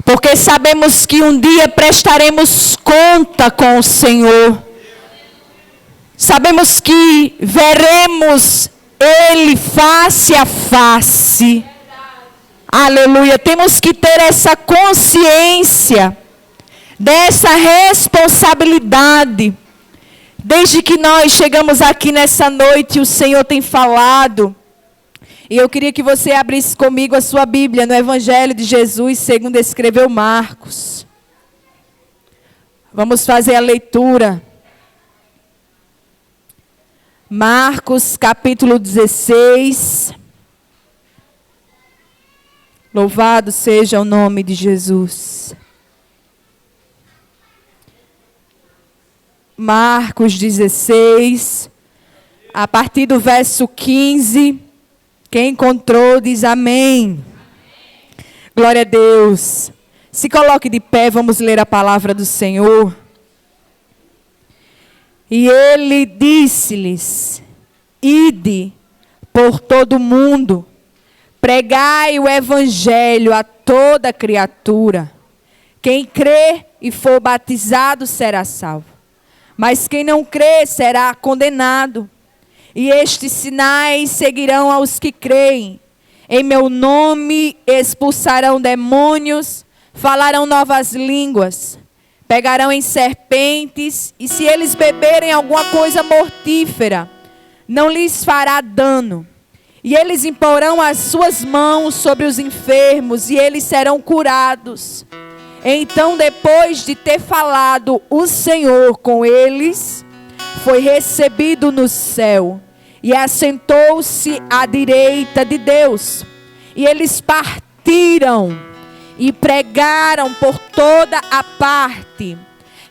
porque sabemos que um dia prestaremos conta com o Senhor. Sabemos que veremos Ele face a face. Aleluia. Temos que ter essa consciência dessa responsabilidade. Desde que nós chegamos aqui nessa noite, o Senhor tem falado. E eu queria que você abrisse comigo a sua Bíblia no Evangelho de Jesus, segundo escreveu Marcos. Vamos fazer a leitura. Marcos, capítulo 16. Louvado seja o nome de Jesus. Marcos 16, a partir do verso 15. Quem encontrou diz amém. Glória a Deus. Se coloque de pé, vamos ler a palavra do Senhor. E ele disse-lhes: ide por todo o mundo, pregai o evangelho a toda criatura. Quem crê e for batizado será salvo, mas quem não crê será condenado. E estes sinais seguirão aos que creem. Em meu nome expulsarão demônios, falarão novas línguas, pegarão em serpentes, e se eles beberem alguma coisa mortífera, não lhes fará dano. E eles imporão as suas mãos sobre os enfermos, e eles serão curados. Então, depois de ter falado o Senhor com eles, foi recebido no céu, e assentou-se à direita de Deus. E eles partiram e pregaram por toda a parte,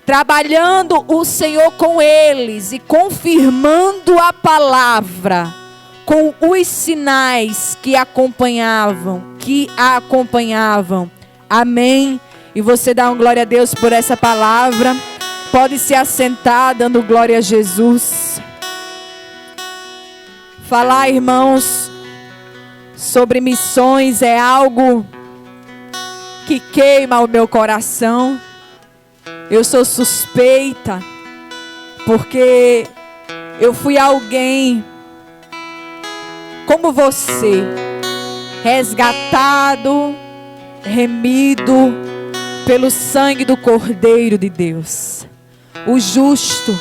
trabalhando o Senhor com eles e confirmando a palavra com os sinais que a acompanhavam. Amém. E você dá uma glória a Deus por essa palavra. Pode se assentar dando glória a Jesus. Falar, irmãos, sobre missões é algo que queima o meu coração. Eu sou suspeita, porque eu fui alguém como você, resgatado, remido pelo sangue do Cordeiro de Deus, o justo,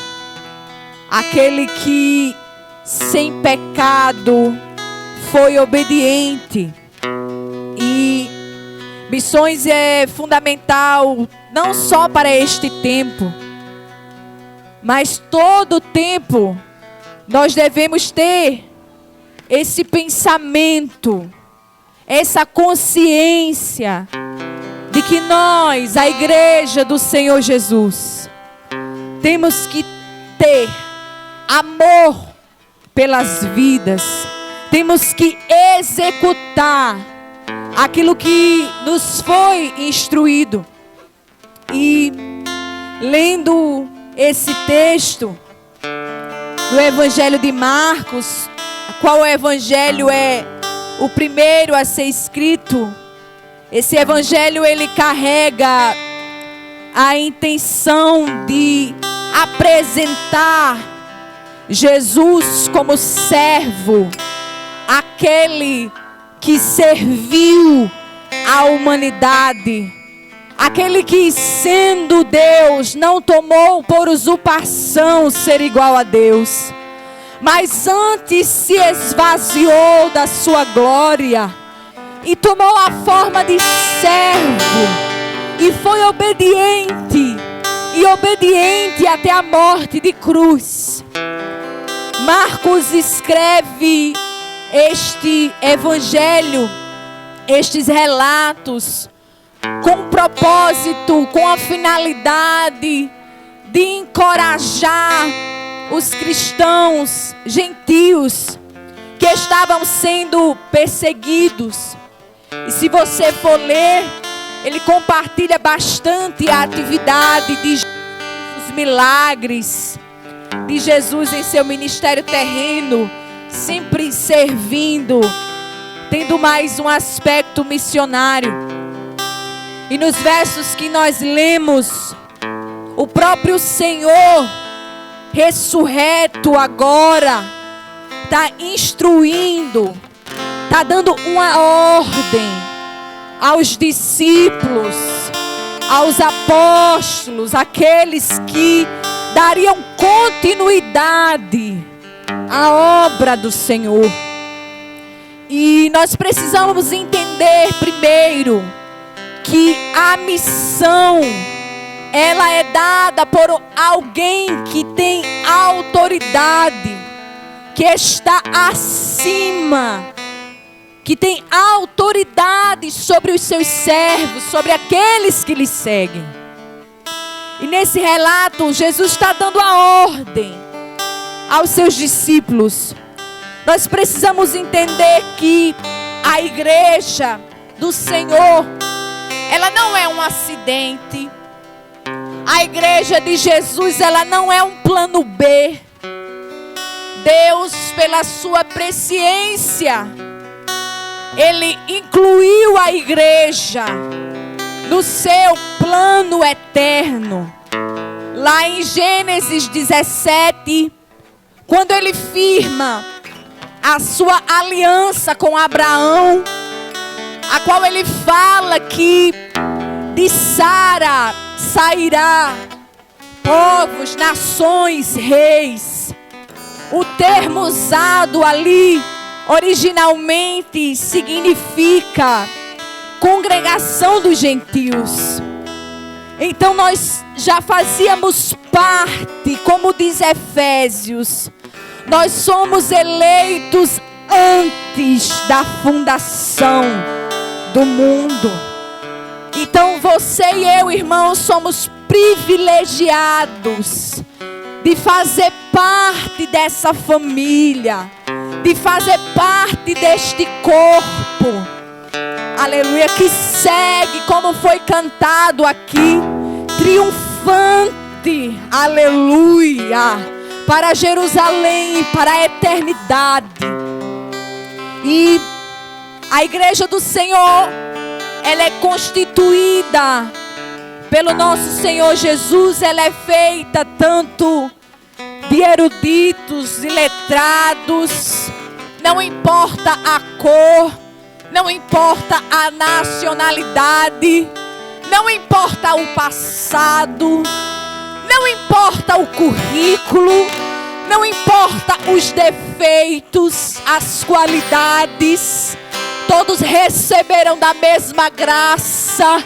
aquele que sem pecado foi obediente. E missões é fundamental não só para este tempo, mas todo tempo nós devemos ter esse pensamento, essa consciência de que nós, a igreja do Senhor Jesus, temos que ter amor pelas vidas, temos que executar aquilo que nos foi instruído. E lendo esse texto do Evangelho de Marcos, qual evangelho é o primeiro a ser escrito, esse evangelho ele carrega a intenção de apresentar Jesus como servo, aquele que serviu a humanidade, aquele que, sendo Deus, não tomou por usurpação ser igual a Deus, mas antes se esvaziou da sua glória e tomou a forma de servo e foi obediente até a morte de cruz. Marcos escreve este evangelho, estes relatos, com o propósito, com a finalidade de encorajar os cristãos gentios que estavam sendo perseguidos. E se você for ler, ele compartilha bastante a atividade de Jesus, os milagres de Jesus em seu ministério terreno, sempre servindo, tendo mais um aspecto missionário. E nos versos que nós lemos, o próprio Senhor, ressurreto agora, está instruindo, está dando uma ordem aos discípulos, aos apóstolos, aqueles que dariam continuidade à obra do Senhor. E nós precisamos entender primeiro que a missão, ela é dada por alguém que tem autoridade, que está acima, que tem autoridade sobre os seus servos, sobre aqueles que lhe seguem. E nesse relato, Jesus está dando a ordem aos seus discípulos. Nós precisamos entender que a igreja do Senhor, ela não é um acidente. A igreja de Jesus, ela não é um plano B. Deus, pela sua presciência, Ele incluiu a igreja no seu plano eterno. Lá em Gênesis 17, quando Ele firma a sua aliança com Abraão, a qual Ele fala que de Sara sairá povos, nações, reis. O termo usado ali originalmente significa congregação dos gentios. Então nós já fazíamos parte, como diz Efésios, nós somos eleitos antes da fundação do mundo. Então você e eu, irmãos, somos privilegiados de fazer parte dessa família, de fazer parte deste corpo, aleluia, que segue, como foi cantado aqui, triunfante, aleluia, para Jerusalém, para a eternidade. E a igreja do Senhor, ela é constituída pelo nosso Senhor Jesus. Ela é feita tanto de eruditos e letrados, não importa a cor, não importa a nacionalidade, não importa o passado, não importa o currículo, não importa os defeitos, as qualidades, todos receberam da mesma graça,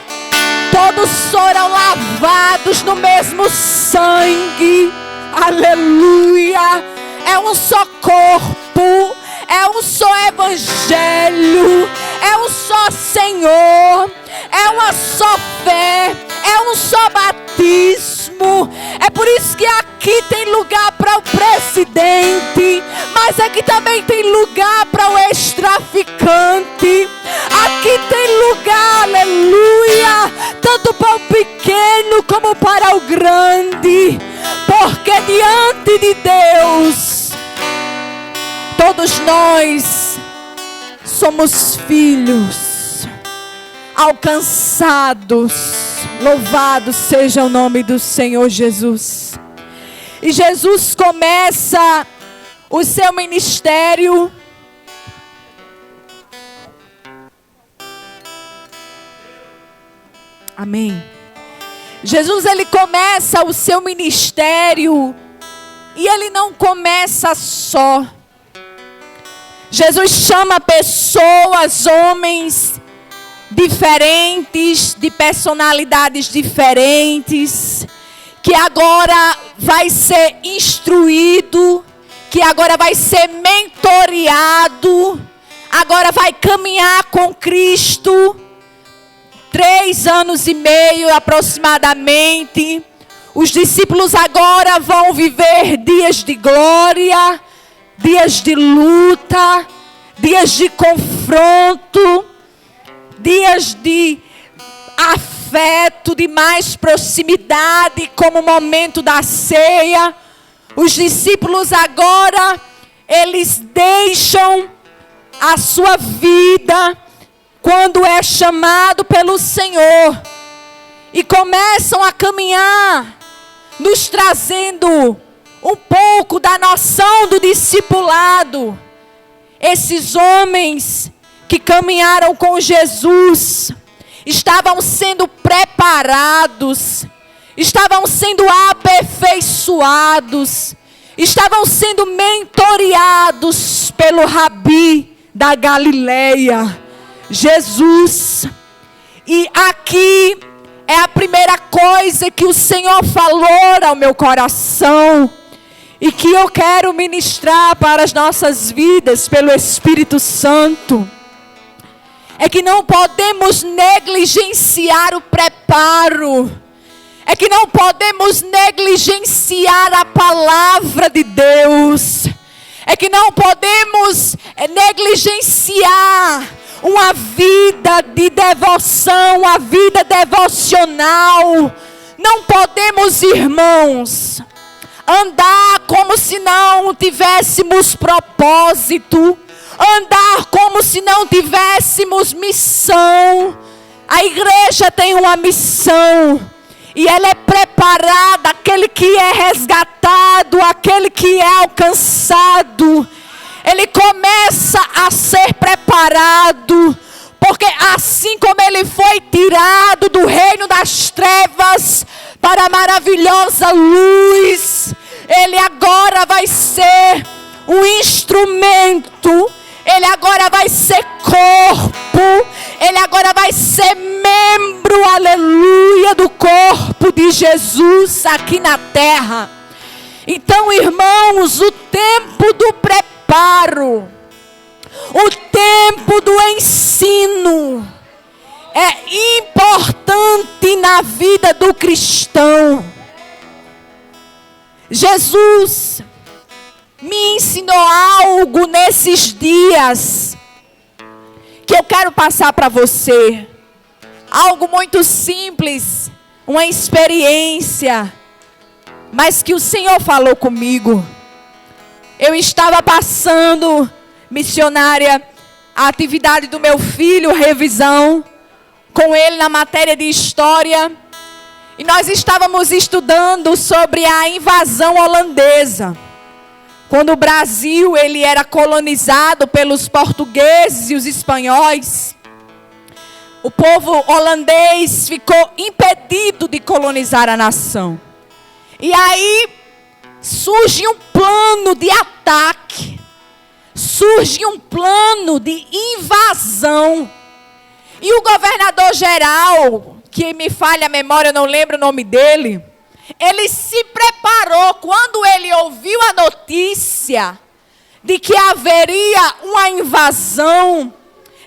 todos foram lavados no mesmo sangue, aleluia. É um só corpo, é um só evangelho, é um só Senhor, é uma só fé, é um só batismo. É por isso que aqui tem lugar para o presidente, mas aqui também tem lugar para o ex-traficante. Aqui tem lugar, aleluia, tanto para o pequeno como para o grande, porque diante de Deus, todos nós somos filhos alcançados. Louvado seja o nome do Senhor Jesus. E Jesus começa o seu ministério amém. Jesus, ele começa o seu ministério e ele não começa só. Jesus chama pessoas, homens diferentes, de personalidades diferentes, que agora vai ser instruído, que agora vai ser mentoreado, agora vai caminhar com Cristo 3 anos e meio aproximadamente. Os discípulos agora vão viver dias de glória, dias de luta, dias de confronto, dias de afeto, de mais proximidade, como o momento da ceia. Os discípulos agora, eles deixam a sua vida quando é chamado pelo Senhor. e começam a caminhar, nos trazendo um pouco da noção do discipulado. Esses homens que caminharam com Jesus estavam sendo preparados, estavam sendo aperfeiçoados, estavam sendo mentoreados pelo Rabi da Galileia, Jesus. E aqui é a primeira coisa que o Senhor falou ao meu coração e que eu quero ministrar para as nossas vidas pelo Espírito Santo. É que não podemos negligenciar o preparo. É que não podemos negligenciar a palavra de Deus. É que não podemos negligenciar uma vida de devoção, uma vida devocional. Não podemos, irmãos, andar como se não tivéssemos propósito, andar como se não tivéssemos missão. A igreja tem uma missão e ela é preparada. Aquele que é resgatado, aquele que é alcançado, ele começa a ser preparado, porque assim como ele foi tirado do reino das trevas para a maravilhosa luz, ele agora vai ser um instrumento, ele agora vai ser corpo, ele agora vai ser membro, aleluia, do corpo de Jesus aqui na terra. Então, irmãos, o tempo do preparo, o tempo do ensino é importante na vida do cristão. Jesus me ensinou algo nesses dias que eu quero passar para você. Algo muito simples, uma experiência, mas que o Senhor falou comigo. Eu estava passando, missionária, a atividade do meu filho, revisão, com ele na matéria de história. E nós estávamos estudando sobre a invasão holandesa. Quando o Brasil ele era colonizado pelos portugueses e os espanhóis, o povo holandês ficou impedido de colonizar a nação. E aí surge um plano de ataque, surge um plano de invasão. E o governador geral, que me falha a memória, eu não lembro o nome dele, ele se preparou quando ele ouviu a notícia de que haveria uma invasão,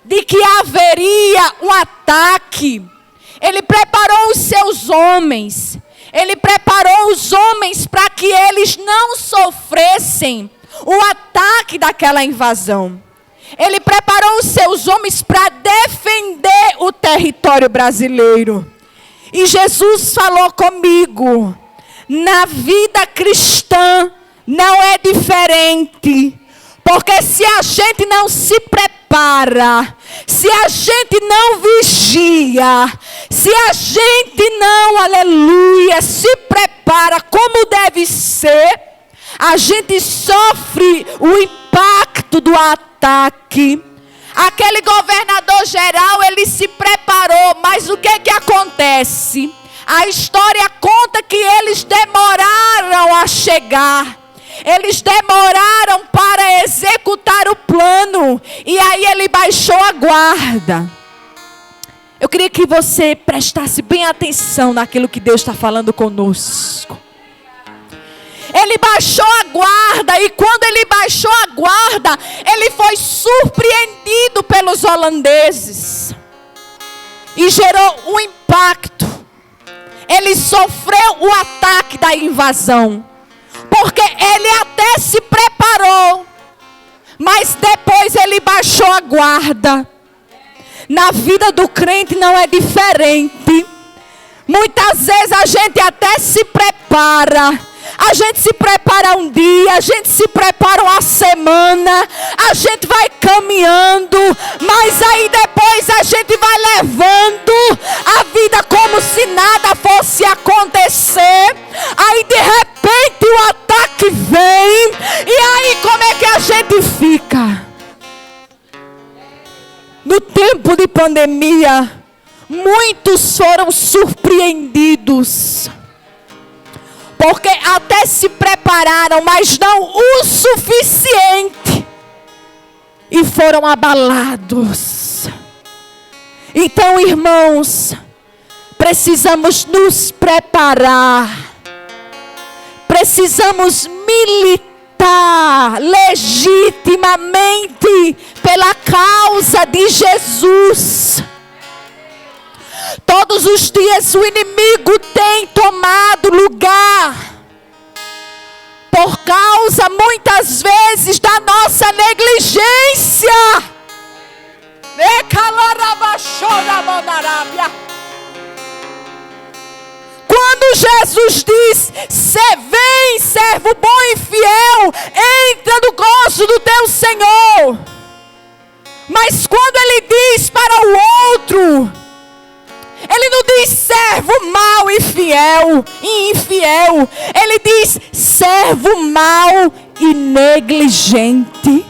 de que haveria um ataque. Ele preparou os seus homens, ele preparou os homens para que eles não sofressem o ataque daquela invasão. Ele preparou os seus homens para defender o território brasileiro. E Jesus falou comigo, na vida cristã não é diferente. Porque se a gente não se prepara, se a gente não vigia, se a gente não, aleluia, se prepara como deve ser, a gente sofre o impacto do ataque. Aquele governador geral, ele se preparou, mas o que acontece? A história conta que eles demoraram a chegar. Eles demoraram para executar o plano. E aí ele baixou a guarda. Eu queria que você prestasse bem atenção naquilo que Deus está falando conosco. Ele baixou a guarda, e quando ele baixou a guarda, ele foi surpreendido pelos holandeses. E gerou um impacto. Ele sofreu o ataque da invasão. Porque ele até se preparou, mas depois ele baixou a guarda. Na vida do crente não é diferente. Muitas vezes a gente até se prepara. A gente se prepara um dia, a gente se prepara uma semana, a gente vai caminhando, mas aí depois a gente vai levando a vida como se nada pandemia, muitos foram surpreendidos. Porque até se prepararam, mas não o suficiente. E foram abalados. Então, irmãos, precisamos nos preparar. Precisamos militar legitimamente pela causa de Jesus. Todos os dias o inimigo tem tomado lugar. Por causa, muitas vezes, da nossa negligência. Quando Jesus diz: vem, servo bom e fiel, entra no gozo do teu Senhor. Mas quando ele diz para o outro, ele não diz servo mau e fiel e infiel. Ele diz servo mau e negligente.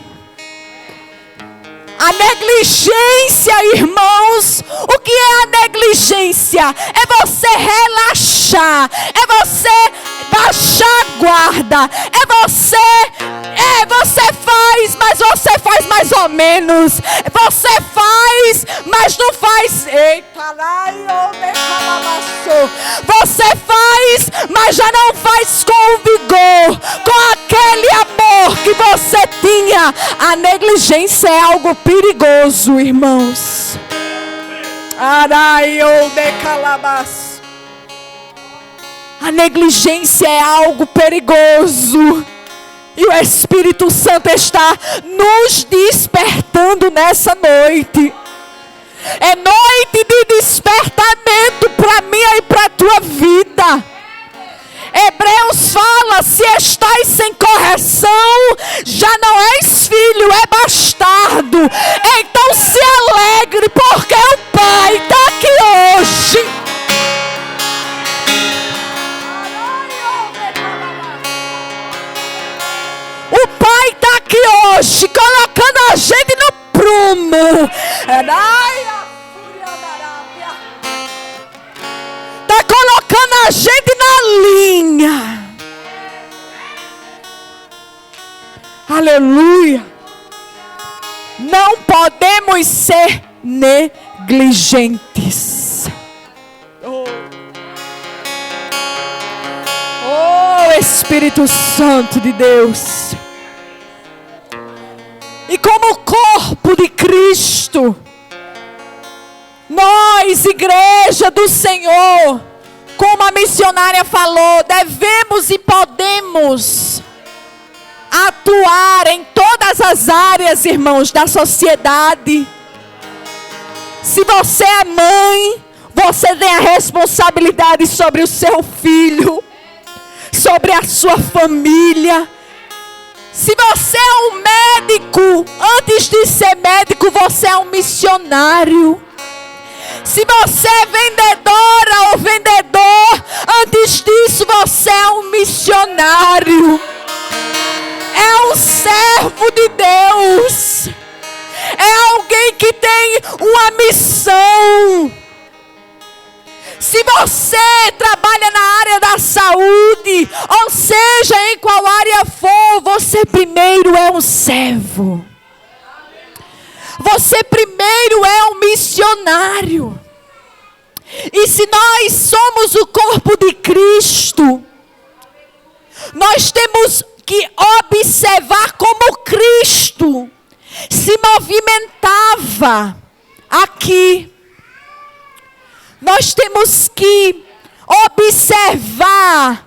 A negligência, irmãos, o que é a negligência? É você relaxar, é você baixar a guarda, você faz, mas você faz mais ou menos. Você faz, mas não faz. Você faz, mas já não faz com o vigor, com aquele amor que você tinha. A negligência é algo perigoso, irmãos. A negligência é algo perigoso. E o Espírito Santo está nos despertando nessa noite. É noite de despertamento para mim e para a tua vida. Hebreus fala: se estais sem correção, já não és filho, é bastardo. Então se alegre, porque o Pai está aqui hoje. O Pai está aqui hoje, colocando a gente no prumo. Está colocando a gente na linha. Aleluia. Não podemos ser negligentes. Oh, Espírito Santo de Deus. E como corpo de Cristo, nós, igreja do Senhor, como a missionária falou, devemos e podemos atuar em todas as áreas, irmãos, da sociedade. Se você é mãe, você tem a responsabilidade sobre o seu filho, sobre a sua família. Se você é um médico, antes de ser médico, você é um missionário. Se você é vendedora ou vendedor, antes disso você é um missionário. É um servo de Deus. É alguém que tem uma missão. Se você trabalha na área da saúde, ou seja, em qual área for, você primeiro é um servo. Você primeiro é um missionário. E se nós somos o corpo de Cristo, nós temos que observar como Cristo se movimentava aqui. Nós temos que observar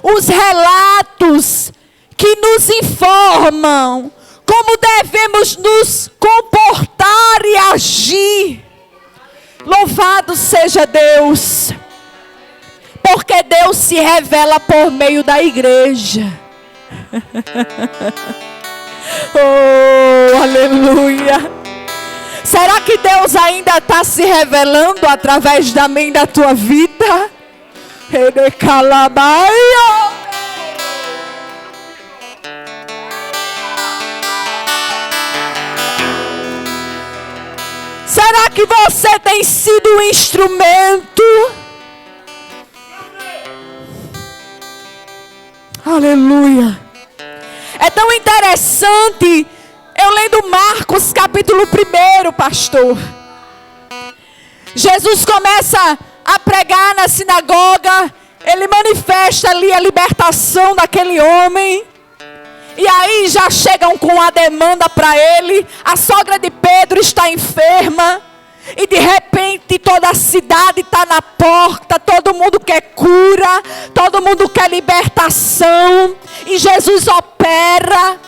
os relatos que nos informam como devemos nos comportar e agir. Louvado seja Deus, porque Deus se revela por meio da igreja. Oh, aleluia. Será que Deus ainda está se revelando através da minha e da tua vida? Será que você tem sido um instrumento? Aleluia. É tão interessante. Eu lendo Marcos capítulo 1, pastor. Jesus começa a pregar na sinagoga. Ele manifesta ali a libertação daquele homem. E aí já chegam com a demanda para ele. A sogra de Pedro está enferma. E de repente toda a cidade está na porta. Todo mundo quer cura. Todo mundo quer libertação. E Jesus opera.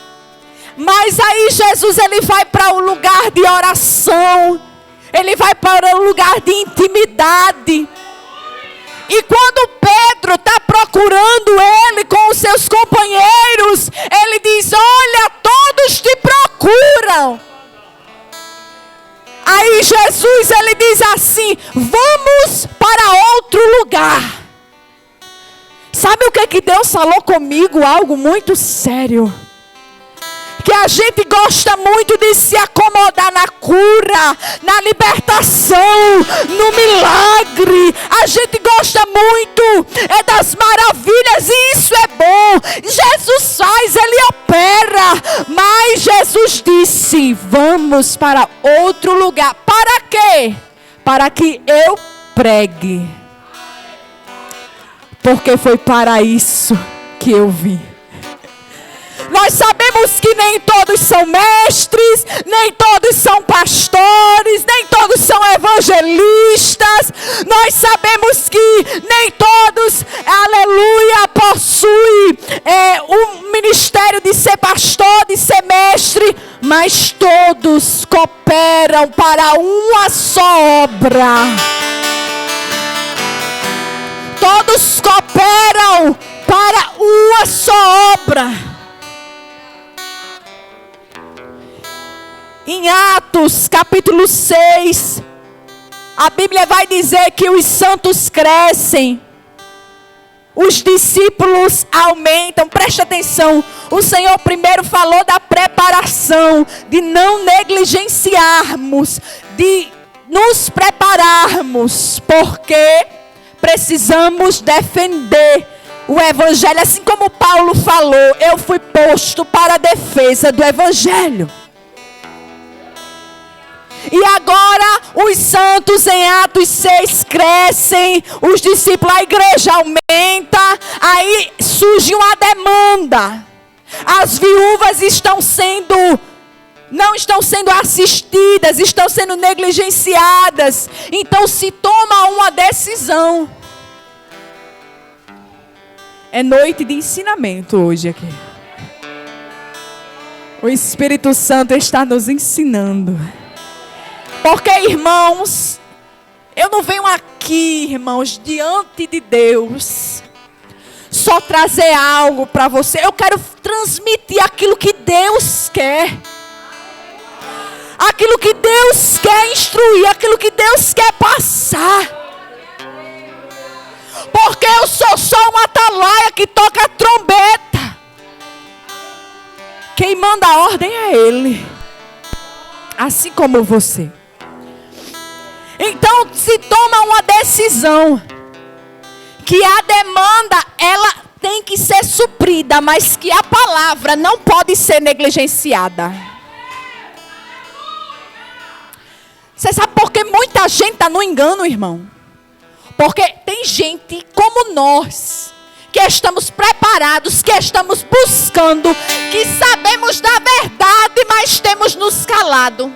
Mas aí Jesus ele vai para um lugar de oração. Ele vai para um lugar de intimidade. E quando Pedro está procurando ele com os seus companheiros, ele diz: olha, todos te procuram. Aí Jesus ele diz assim: vamos para outro lugar. Sabe o que Deus falou comigo? Algo muito sério. Que a gente gosta muito de se acomodar na cura, na libertação, no milagre. A gente gosta muito das maravilhas e isso é bom. Jesus faz, Ele opera. Mas Jesus disse: vamos para outro lugar. Para quê? Para que eu pregue. Porque foi para isso que eu vim. Nós sabemos que nem todos são mestres, nem todos são pastores, nem todos são evangelistas. Nós sabemos que nem todos, aleluia, possuem um ministério de ser pastor, de ser mestre. Mas todos cooperam para uma só obra. Todos cooperam para uma só obra. Em Atos capítulo 6, a Bíblia vai dizer que os santos crescem, os discípulos aumentam. Preste atenção, o Senhor primeiro falou da preparação, de não negligenciarmos, de nos prepararmos, porque precisamos defender o Evangelho. Assim como Paulo falou, eu fui posto para a defesa do Evangelho. E agora os santos em Atos 6 crescem, os discípulos, a igreja aumenta, aí surge uma demanda. As viúvas não estão sendo assistidas, estão sendo negligenciadas. Então se toma uma decisão. É noite de ensinamento hoje aqui. O Espírito Santo está nos ensinando. Porque, irmãos, eu não venho aqui, irmãos, diante de Deus, só trazer algo para você. Eu quero transmitir aquilo que Deus quer. Aquilo que Deus quer instruir, aquilo que Deus quer passar. Porque eu sou só uma atalaia que toca a trombeta. Quem manda a ordem é Ele. Assim como você. Então se toma uma decisão. Que a demanda, ela tem que ser suprida. Mas que a palavra não pode ser negligenciada. Você sabe por que muita gente está no engano, irmão? Porque tem gente como nós, que estamos preparados, que estamos buscando, que sabemos da verdade, mas temos nos calado.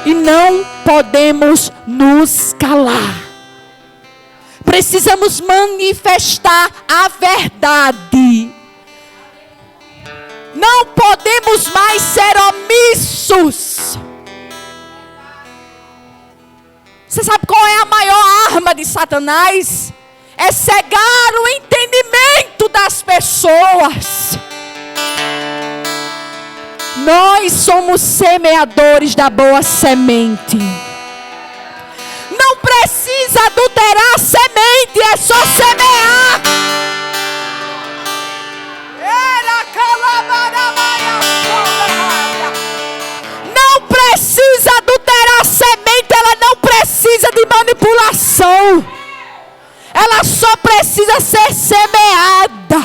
E não podemos nos calar. Precisamos manifestar a verdade. Não podemos mais ser omissos. Você sabe qual é a maior arma de Satanás? É cegar o entendimento das pessoas. Nós somos semeadores da boa semente. Não precisa adulterar a semente, é só semear. precisa ser semeada.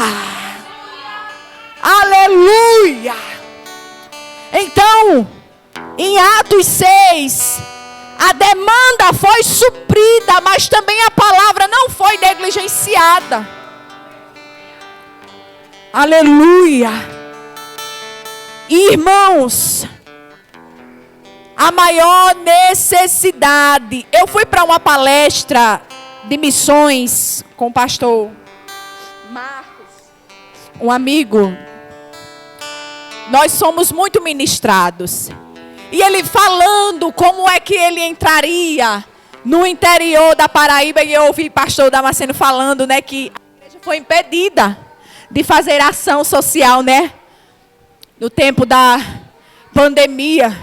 Aleluia! Então, em Atos 6, a demanda foi suprida, mas também a palavra não foi negligenciada. Aleluia! Irmãos, a maior necessidade. Eu fui para uma palestra de missões com o pastor Marcos, um amigo. Nós somos muito ministrados. E ele falando como é que ele entraria no interior da Paraíba. E eu ouvi pastor Damasceno falando, né, que a igreja foi impedida de fazer ação social, né, no tempo da pandemia.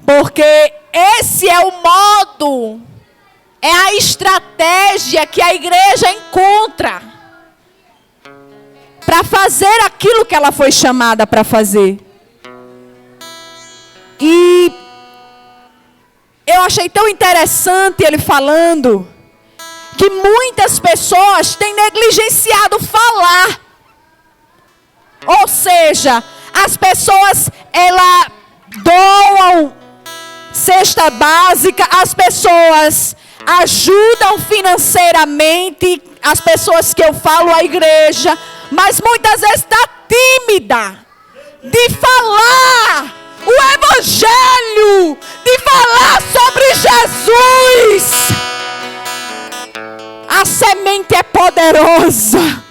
Porque esse é o modo, é a estratégia que a igreja encontra para fazer aquilo que ela foi chamada para fazer. E eu achei tão interessante ele falando que muitas pessoas têm negligenciado falar. Ou seja, as pessoas, elas doam cesta básica, as pessoas ajudam financeiramente, as pessoas que eu falo, a igreja, mas muitas vezes está tímida de falar o evangelho, de falar sobre Jesus. A semente é poderosa.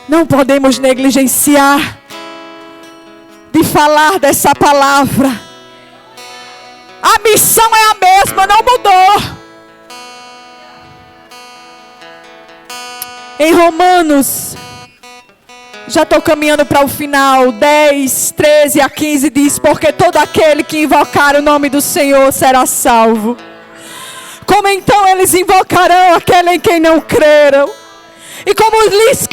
Não podemos negligenciar de falar dessa palavra. A missão é a mesma, não mudou. Em Romanos, já estou caminhando para o final, 10, 13 a 15 diz: porque todo aquele que invocar o nome do Senhor será salvo. Como então eles invocarão aquele em quem não creram? E como eles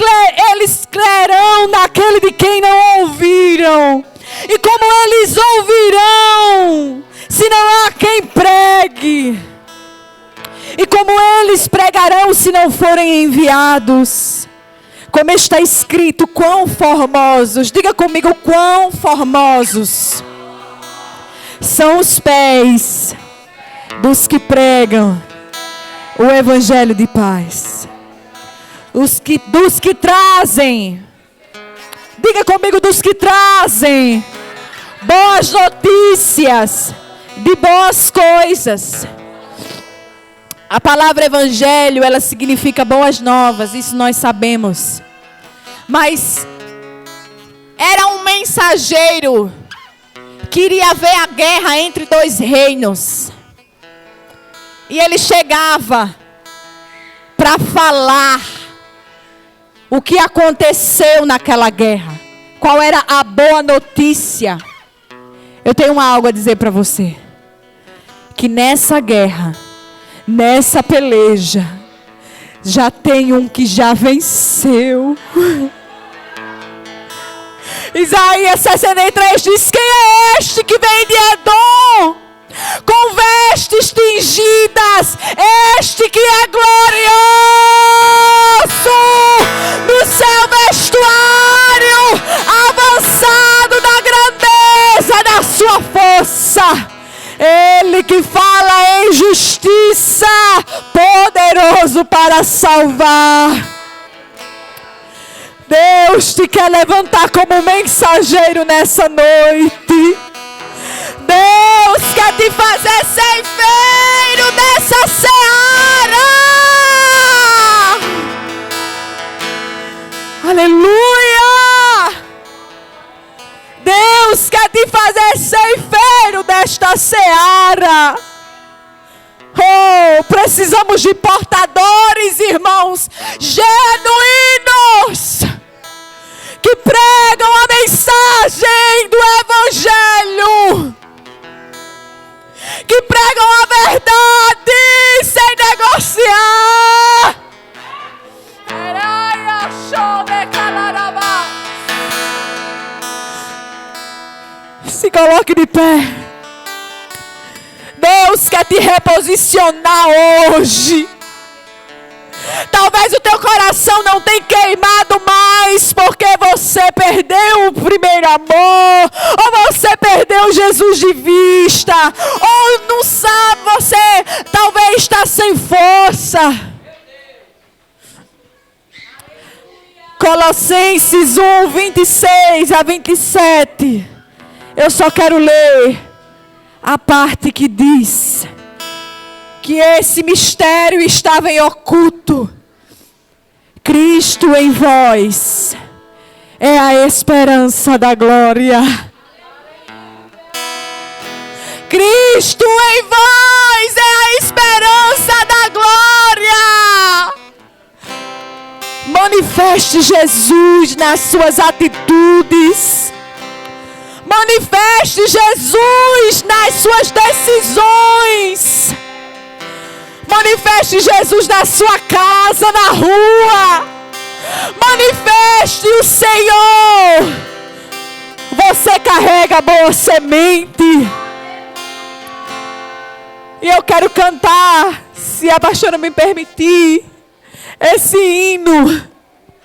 crerão naquele de quem não ouviram? E como eles ouvirão, se não há quem pregue? E como eles pregarão, se não forem enviados? Como está escrito, quão formosos, diga comigo, quão formosos são os pés dos que pregam o evangelho de paz. Dos que trazem, diga comigo, dos que trazem boas notícias de boas coisas. A palavra evangelho, ela significa boas novas, isso nós sabemos. Mas era um mensageiro que iria ver a guerra entre dois reinos. E ele chegava para falar o que aconteceu naquela guerra. Qual era a boa notícia? Eu tenho algo a dizer para você. Que nessa guerra, nessa peleja, já tem um que já venceu. Isaías 63 diz: quem é este que vem de Edom, com vestes tingidas, este que é glorioso no seu vestuário, avançado da grandeza da sua força. Ele que fala em justiça, poderoso para salvar. Deus te quer levantar como mensageiro nessa noite. Deus quer te fazer ceifeiro dessa seara. Aleluia! Deus quer te fazer ceifeiro desta seara. Oh, precisamos de portadores, irmãos, genuínos, que pregam a mensagem do evangelho, que pregam a verdade sem negociar. Se coloque de pé. Deus Deus quer te reposicionar hoje. Talvez o teu coração não tenha queimado mais porque você perdeu o primeiro amor, ou você perdeu Jesus de vista, ou não sabe, você talvez está sem força. Colossenses 1, 26 a 27. Eu só quero ler a parte que diz que esse mistério estava em oculto. Cristo em vós é a esperança da glória. Cristo em vós é a esperança da glória. Manifeste Jesus nas suas atitudes. Manifeste Jesus nas suas decisões. Manifeste Jesus na sua casa, na rua. Manifeste o Senhor. Você carrega boa semente. E eu quero cantar, se a pastora me permitir, esse hino